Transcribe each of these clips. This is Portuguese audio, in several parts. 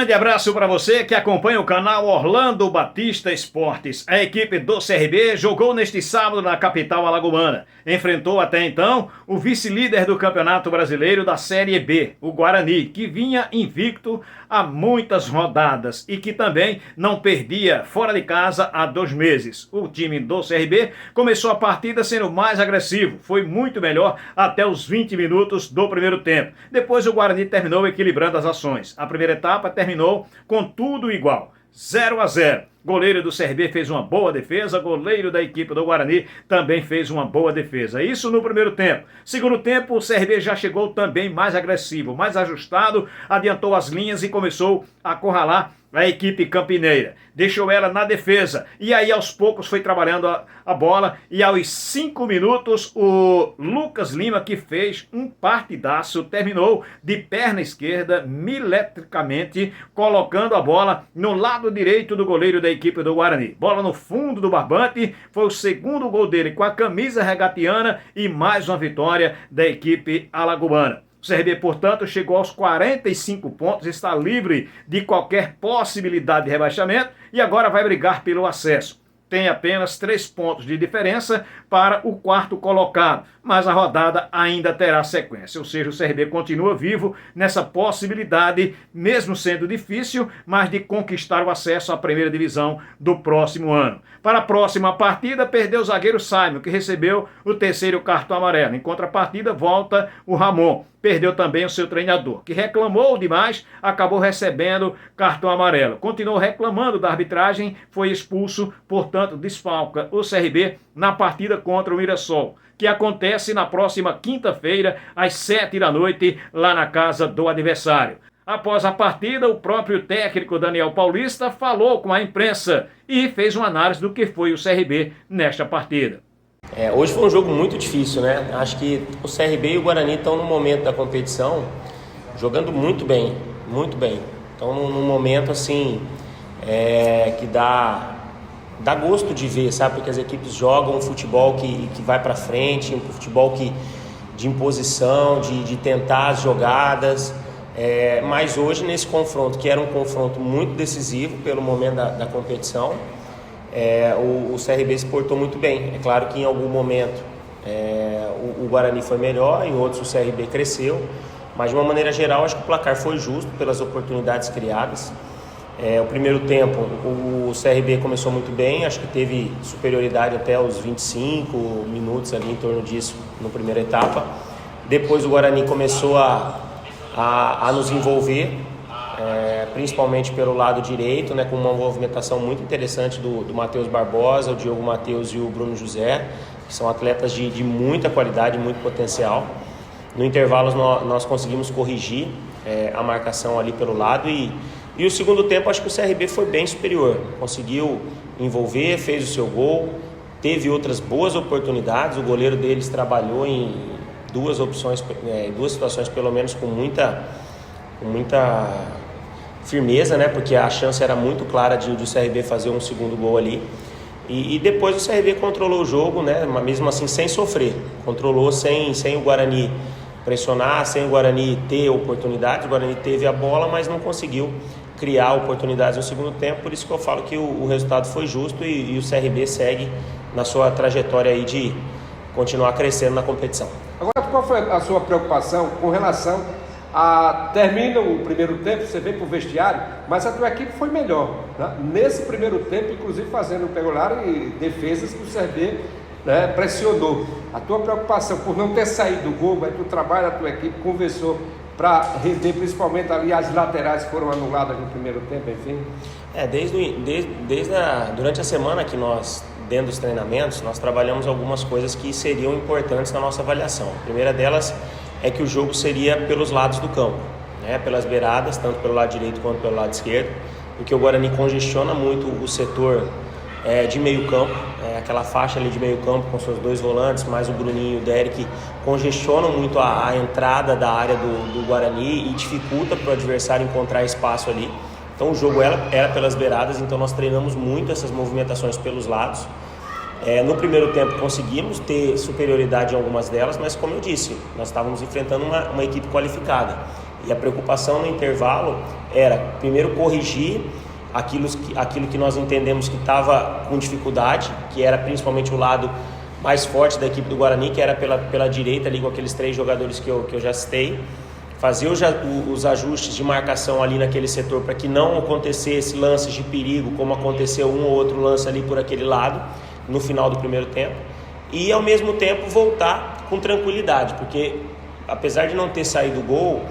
grande abraço para você que acompanha o canal Orlando Batista Esportes. A equipe do CRB jogou neste sábado na capital alagoana. Enfrentou até então o vice-líder do Campeonato Brasileiro da Série B, o Guarani, que vinha invicto há muitas rodadas e que também não perdia fora de casa há 2 meses. O time do CRB começou a partida sendo mais agressivo, foi muito melhor até os 20 minutos do primeiro tempo. Depois o Guarani terminou equilibrando as ações. A primeira etapa terminou com tudo igual, 0-0. Goleiro do CRB fez uma boa defesa, goleiro da equipe do Guarani também fez uma boa defesa. Isso no primeiro tempo. Segundo tempo, o CRB já chegou também mais agressivo, mais ajustado, adiantou as linhas e começou a acorralar a equipe campineira. Deixou ela na defesa e aí aos poucos foi trabalhando a bola e aos 5 minutos o Lucas Lima, que fez um partidaço, terminou de perna esquerda milimetricamente, colocando a bola no lado direito do goleiro da equipe do Guarani. Bola no fundo do barbante, foi o segundo gol dele com a camisa regatiana e mais uma vitória da equipe alagoana. O CRB, portanto, chegou aos 45 pontos, está livre de qualquer possibilidade de rebaixamento e agora vai brigar pelo acesso. Tem apenas 3 pontos de diferença para o 4º colocado, mas a rodada ainda terá sequência, ou seja, o CRB continua vivo nessa possibilidade, mesmo sendo difícil, mas de conquistar o acesso à primeira divisão do próximo ano. Para a próxima partida, perdeu o zagueiro Simon, que recebeu o 3º cartão amarelo. Em contrapartida, volta o Ramon. Perdeu também o seu treinador, que reclamou demais, acabou recebendo cartão amarelo. Continuou reclamando da arbitragem, foi expulso, portanto, desfalca o CRB na partida contra o Mirassol, que acontece na próxima quinta-feira, às 7 da noite, lá na casa do adversário. Após a partida, o próprio técnico Daniel Paulista falou com a imprensa e fez uma análise do que foi o CRB nesta partida. Hoje foi um jogo muito difícil, né? Acho que o CRB e o Guarani estão no momento da competição jogando muito bem, muito bem. Estão num momento assim que dá gosto de ver, sabe? Porque as equipes jogam um futebol que vai para frente, um futebol de imposição, de tentar as jogadas. Mas hoje nesse confronto, que era um confronto muito decisivo pelo momento da competição, o CRB se portou muito bem. É claro que em algum momento o Guarani foi melhor, em outros o CRB cresceu, mas de uma maneira geral acho que o placar foi justo pelas oportunidades criadas. O primeiro tempo o CRB começou muito bem, acho que teve superioridade até os 25 minutos ali, em torno disso, na primeira etapa. Depois o Guarani começou a nos envolver, principalmente pelo lado direito, né, com uma movimentação muito interessante do Matheus Barbosa, o Diogo Matheus e o Bruno José, que são atletas de muita qualidade, muito potencial. No intervalo nós conseguimos corrigir a marcação ali pelo lado e o segundo tempo acho que o CRB foi bem superior, conseguiu envolver, fez o seu gol, teve outras boas oportunidades, o goleiro deles trabalhou em duas situações pelo menos com muita firmeza, né? Porque a chance era muito clara de o CRB fazer um segundo gol ali. E depois o CRB controlou o jogo, né? Mesmo assim sem sofrer. Controlou sem o Guarani pressionar, sem o Guarani ter oportunidades. O Guarani teve a bola, mas não conseguiu criar oportunidades no segundo tempo. Por isso que eu falo que o resultado foi justo e o CRB segue na sua trajetória aí de continuar crescendo na competição. Agora, qual foi a sua preocupação com relação termina o primeiro tempo, você vem para o vestiário, mas a tua equipe foi melhor, né? Nesse primeiro tempo, inclusive fazendo peculiar e defesas que o CRB, né, pressionou. A tua preocupação por não ter saído do gol, mas tu trabalha, a tua equipe conversou para rever, principalmente ali as laterais que foram anuladas no primeiro tempo, enfim? Durante a semana que nós, dentro dos treinamentos, nós trabalhamos algumas coisas que seriam importantes na nossa avaliação. A primeira delas é que o jogo seria pelos lados do campo, né? Pelas beiradas, tanto pelo lado direito quanto pelo lado esquerdo, porque o Guarani congestiona muito o setor de meio campo, aquela faixa ali de meio campo com seus 2 volantes, mais o Bruninho e o Derek, congestionam muito a entrada da área do Guarani e dificulta para o adversário encontrar espaço ali. Então o jogo era pelas beiradas, então nós treinamos muito essas movimentações pelos lados. No primeiro tempo conseguimos ter superioridade em algumas delas, mas como eu disse, nós estávamos enfrentando uma equipe qualificada E a preocupação no intervalo era, primeiro, corrigir aquilo que nós entendemos que estava com dificuldade, que era principalmente o lado mais forte da equipe do Guarani, que era pela direita ali com aqueles 3 jogadores que eu já citei, fazer os ajustes de marcação ali naquele setor para que não acontecesse lances de perigo, como aconteceu um ou outro lance ali por aquele lado no final do primeiro tempo, e ao mesmo tempo voltar com tranquilidade, porque apesar de não ter saído o gol,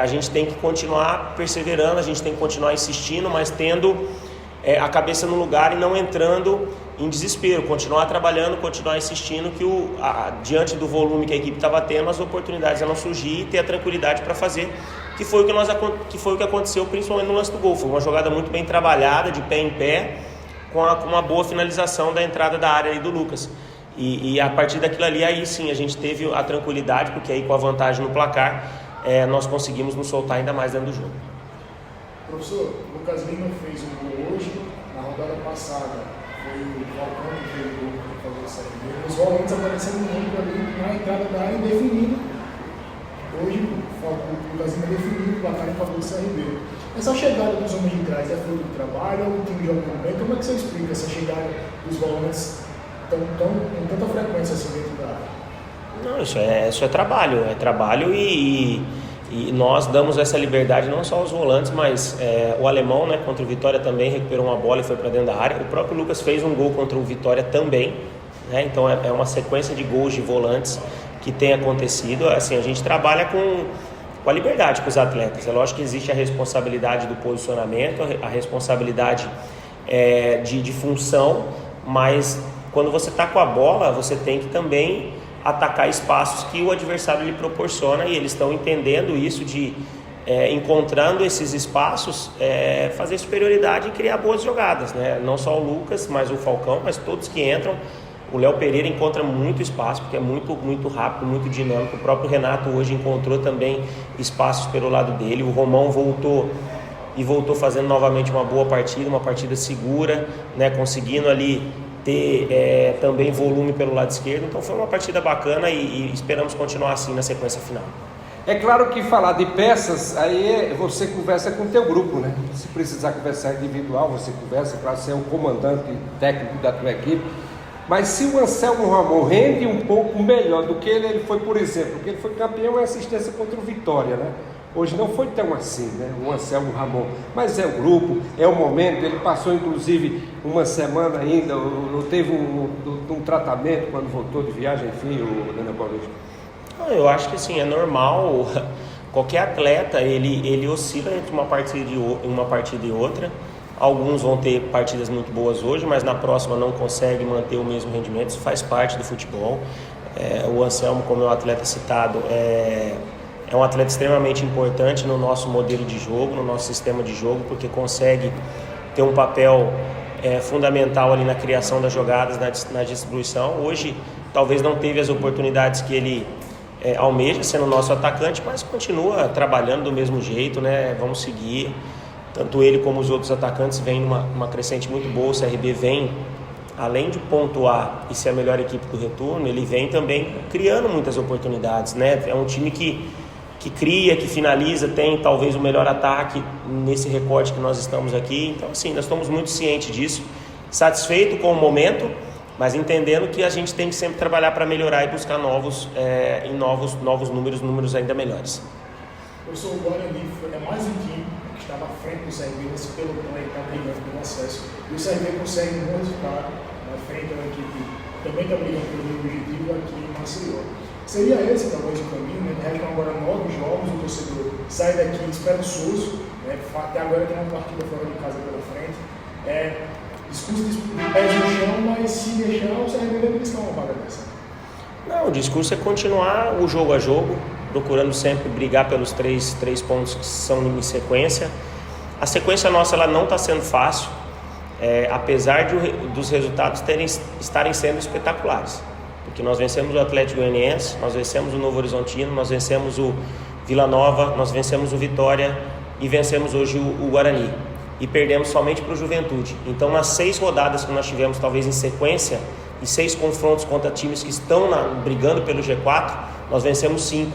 a gente tem que continuar perseverando, a gente tem que continuar insistindo, mas tendo a cabeça no lugar e não entrando em desespero, continuar trabalhando, continuar insistindo que diante do volume que a equipe estava tendo, as oportunidades eram surgir e ter a tranquilidade para fazer, que foi o que aconteceu principalmente no lance do gol. Foi uma jogada muito bem trabalhada, de pé em pé, com uma boa finalização da entrada da área aí do Lucas. E a partir daquilo ali, aí sim, a gente teve a tranquilidade, porque aí com a vantagem no placar, nós conseguimos nos soltar ainda mais dentro do jogo. Professor, o Lucas Lima fez um gol hoje, na rodada passada foi o Falcão que fez o gol para fazer o CRB. Os volantes aparecendo muito ali na entrada da área e definindo. Hoje o Lucas Lima definiu o placar em favor do CRB. Essa chegada dos homens de trás é fruto do trabalho ou o time joga bem? Como é que você explica essa chegada dos volantes com tanta frequência assim dentro da área? Não, isso é trabalho e nós damos essa liberdade não só aos volantes, mas o alemão, né, contra o Vitória também recuperou uma bola e foi para dentro da área. O próprio Lucas fez um gol contra o Vitória também, né? Então é uma sequência de gols de volantes que tem acontecido. Assim, a gente trabalha com a liberdade com os atletas. É lógico que existe a responsabilidade do posicionamento, a responsabilidade de função, mas quando você está com a bola, você tem que também atacar espaços que o adversário lhe proporciona, e eles estão entendendo isso, de encontrando esses espaços, fazer superioridade e criar boas jogadas, né? Não só o Lucas, mas o Falcão, mas todos que entram. O Léo Pereira encontra muito espaço, porque é muito, muito rápido, muito dinâmico. O próprio Renato hoje encontrou também espaços pelo lado dele. O Romão voltou fazendo novamente uma boa partida, uma partida segura, né? Conseguindo ali ter também volume pelo lado esquerdo. Então foi uma partida bacana e esperamos continuar assim na sequência final. É claro que falar de peças, aí você conversa com o teu grupo, né? Se precisar conversar individual, você conversa, claro, você é o comandante técnico da tua equipe. Mas se o Anselmo Ramon rende um pouco melhor do que ele foi, por exemplo, porque ele foi campeão em assistência contra o Vitória, né? Hoje não foi tão assim, né? O Anselmo Ramon, mas é o grupo, é o momento. Ele passou inclusive uma semana ainda, teve um tratamento quando voltou de viagem, enfim, o Daniel Paulista. Eu acho que assim, é normal. Qualquer atleta, ele oscila entre uma partida e outra. Alguns vão ter partidas muito boas hoje, mas na próxima não consegue manter o mesmo rendimento. Isso faz parte do futebol. O Anselmo, como é um atleta citado, é um atleta extremamente importante no nosso modelo de jogo, no nosso sistema de jogo, porque consegue ter um papel fundamental ali na criação das jogadas, na distribuição. Hoje, talvez não teve as oportunidades que ele almeja, sendo nosso atacante, mas continua trabalhando do mesmo jeito, né? Vamos seguir. Tanto ele como os outros atacantes vêm numa crescente muito boa. O CRB vem, além de pontuar e ser a melhor equipe do retorno, ele vem também criando muitas oportunidades, né? É um time que cria, que finaliza, tem talvez o melhor ataque nesse recorte que nós estamos aqui. Então, assim, nós estamos muito cientes disso, satisfeito com o momento, mas entendendo que a gente tem que sempre trabalhar para melhorar e buscar novos números ainda melhores. Professor, o Guarani é mais um time que estava à frente do CRB nesse pelotão aí que está brigando pelo acesso. E o CRB consegue um bom resultado na frente da equipe que também está brigando pelo mesmo objetivo aqui em Maceió. Seria esse talvez o caminho, né? Restam agora 9 jogos, o torcedor sai daqui esperançoso, né? Até agora tem uma partida fora de casa pela frente. Discurso de pés no chão, mas se deixar, o CRB vai buscar uma vaga dessa. Não, o discurso é continuar o jogo a jogo, procurando sempre brigar pelos três pontos que são em sequência. A sequência nossa ela não está sendo fácil, apesar dos resultados estarem sendo espetaculares. Porque nós vencemos o Atlético Goianiense, nós vencemos o Novo Horizontino, nós vencemos o Vila Nova, nós vencemos o Vitória e vencemos hoje o Guarani. E perdemos somente para o Juventude. Então, nas 6 rodadas que nós tivemos, talvez em sequência, e 6 confrontos contra times que estão brigando pelo G4, nós vencemos 5.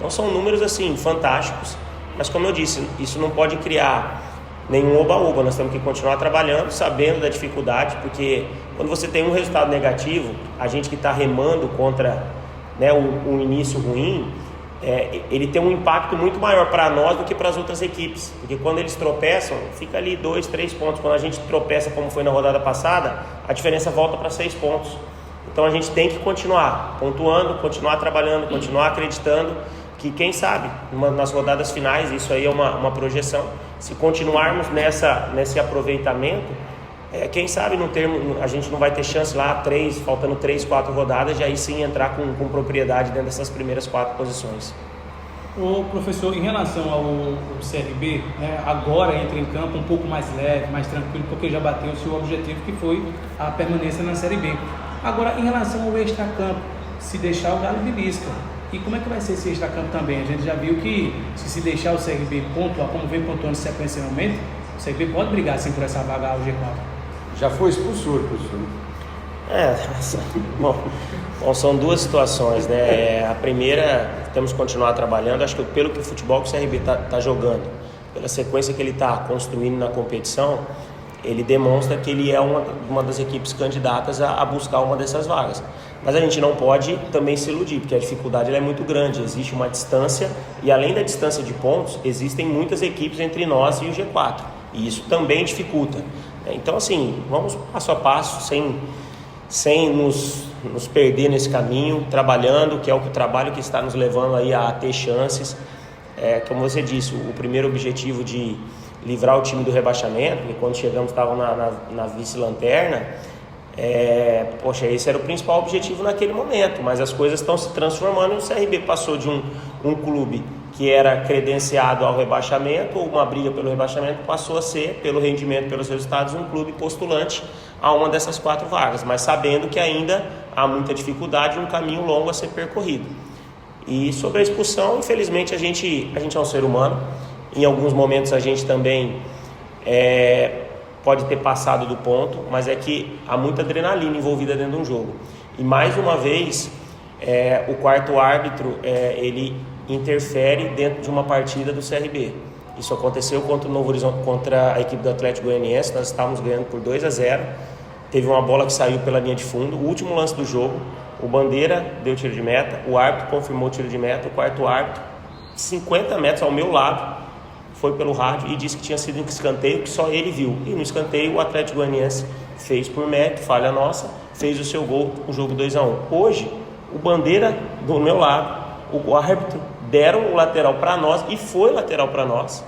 Então são números assim fantásticos, mas como eu disse, isso não pode criar nenhum oba-oba. Nós temos que continuar trabalhando, sabendo da dificuldade, porque quando você tem um resultado negativo, a gente que está remando contra, né, um início ruim, ele tem um impacto muito maior para nós do que para as outras equipes, porque quando eles tropeçam, fica ali 2, 3 pontos. Quando a gente tropeça, como foi na rodada passada, a diferença volta para 6 pontos. Então a gente tem que continuar pontuando, continuar trabalhando, continuar acreditando que, quem sabe, nas rodadas finais, isso aí é uma projeção, se continuarmos nesse aproveitamento, quem sabe a gente não vai ter chance lá, faltando 3, 4 rodadas, de aí sim entrar com propriedade dentro dessas primeiras 4 posições. O professor, em relação ao CRB, né, agora entra em campo um pouco mais leve, mais tranquilo, porque já bateu o seu objetivo, que foi a permanência na Série B. Agora, em relação ao extracampo, se deixar o Galo belisca. E como é que vai ser esse extracampo também? A gente já viu que se deixar o CRB pontuar, como vem pontuando sequencialmente, o CRB pode brigar sim por essa vaga ao G4. Já foi expulso hoje, professor? Bom, são duas situações, né? A primeira, temos que continuar trabalhando. Acho que pelo que o futebol que o CRB está jogando, pela sequência que ele está construindo na competição, ele demonstra que ele é uma das equipes candidatas a buscar uma dessas vagas. Mas a gente não pode também se iludir, porque a dificuldade ela é muito grande, existe uma distância, e além da distância de pontos, existem muitas equipes entre nós e o G4, e isso também dificulta. Então, assim, vamos passo a passo, sem nos perder nesse caminho, trabalhando, que é o trabalho que está nos levando aí a ter chances. Como você disse, o primeiro objetivo de livrar o time do rebaixamento, e quando chegamos estavam na vice-lanterna, esse era o principal objetivo naquele momento, mas as coisas estão se transformando, e o CRB passou de um clube que era credenciado ao rebaixamento, ou uma briga pelo rebaixamento, passou a ser, pelo rendimento, pelos resultados, um clube postulante a uma dessas 4 vagas, mas sabendo que ainda há muita dificuldade e um caminho longo a ser percorrido. E sobre a expulsão, infelizmente a gente é um ser humano, em alguns momentos a gente também pode ter passado do ponto, mas é que há muita adrenalina envolvida dentro de um jogo. E mais uma vez, o quarto árbitro, ele interfere dentro de uma partida do CRB. Isso aconteceu contra o Novo Horizonte, contra a equipe do Atlético Goianiense. Nós estávamos ganhando por 2-0, teve uma bola que saiu pela linha de fundo, o último lance do jogo, o Bandeira deu tiro de meta, o árbitro confirmou o tiro de meta, o quarto árbitro, 50 metros ao meu lado, foi pelo rádio e disse que tinha sido um escanteio que só ele viu, e no escanteio o Atlético Goianiense fez por mérito, falha nossa, fez o seu gol, o jogo 2-1. Hoje, o Bandeira do meu lado, o árbitro, deram o lateral para nós, e foi lateral para nós,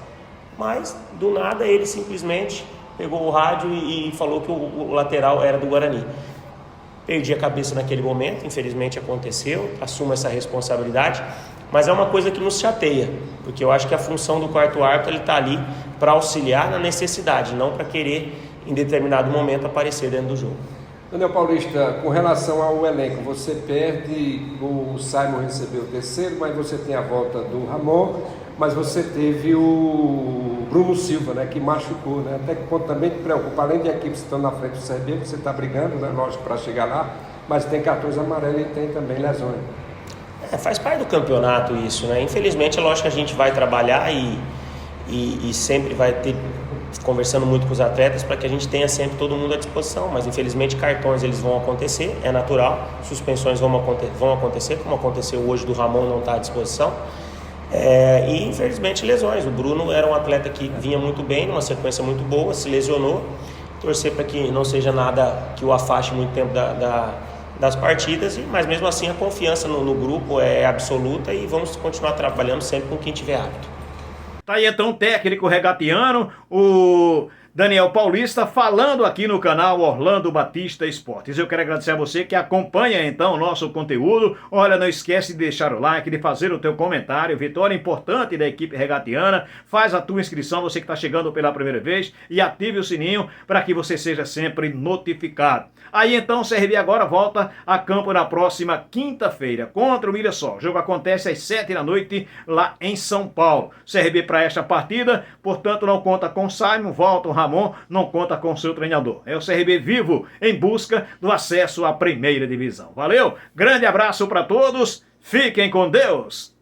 mas do nada ele simplesmente pegou o rádio e falou que o lateral era do Guarani. Perdi a cabeça naquele momento, infelizmente aconteceu, assumo essa responsabilidade, mas é uma coisa que nos chateia, porque eu acho que a função do quarto árbitro ele está ali para auxiliar na necessidade, não para querer em determinado momento aparecer dentro do jogo. Daniel Paulista, com relação ao elenco, você perde, o Simon recebeu o terceiro, mas você tem a volta do Ramon, mas você teve o Bruno Silva, né, que machucou, né? Até que ponto também te preocupa, além de equipes que estão na frente do CRB, você está brigando, né, lógico, para chegar lá, mas tem cartões amarelos e tem também lesões. Faz parte do campeonato isso, né? Infelizmente, é lógico que a gente vai trabalhar e sempre vai ter, conversando muito com os atletas, para que a gente tenha sempre todo mundo à disposição, mas infelizmente cartões eles vão acontecer, é natural, suspensões vão acontecer, como aconteceu hoje do Ramon não estar à disposição, e infelizmente lesões. O Bruno era um atleta que vinha muito bem, numa sequência muito boa, se lesionou, torcer para que não seja nada que o afaste muito tempo das partidas, mas mesmo assim a confiança no grupo é absoluta e vamos continuar trabalhando sempre com quem tiver apto. Tá aí então o técnico regatiano, o Daniel Paulista, falando aqui no canal Orlando Batista Esportes. Eu quero agradecer a você que acompanha então o nosso conteúdo. Olha, não esquece de deixar o like, de fazer o teu comentário. Vitória importante da equipe regatiana. Faz a tua inscrição, você que está chegando pela primeira vez, e ative o sininho para que você seja sempre notificado. Aí então o CRB agora volta a campo na próxima quinta-feira contra o Mirassol. O jogo acontece às 7h lá em São Paulo. CRB para esta partida, portanto não conta com Simon, volta o Ramon, não conta com seu treinador. É o CRB vivo em busca do acesso à primeira divisão. Valeu, grande abraço para todos, fiquem com Deus.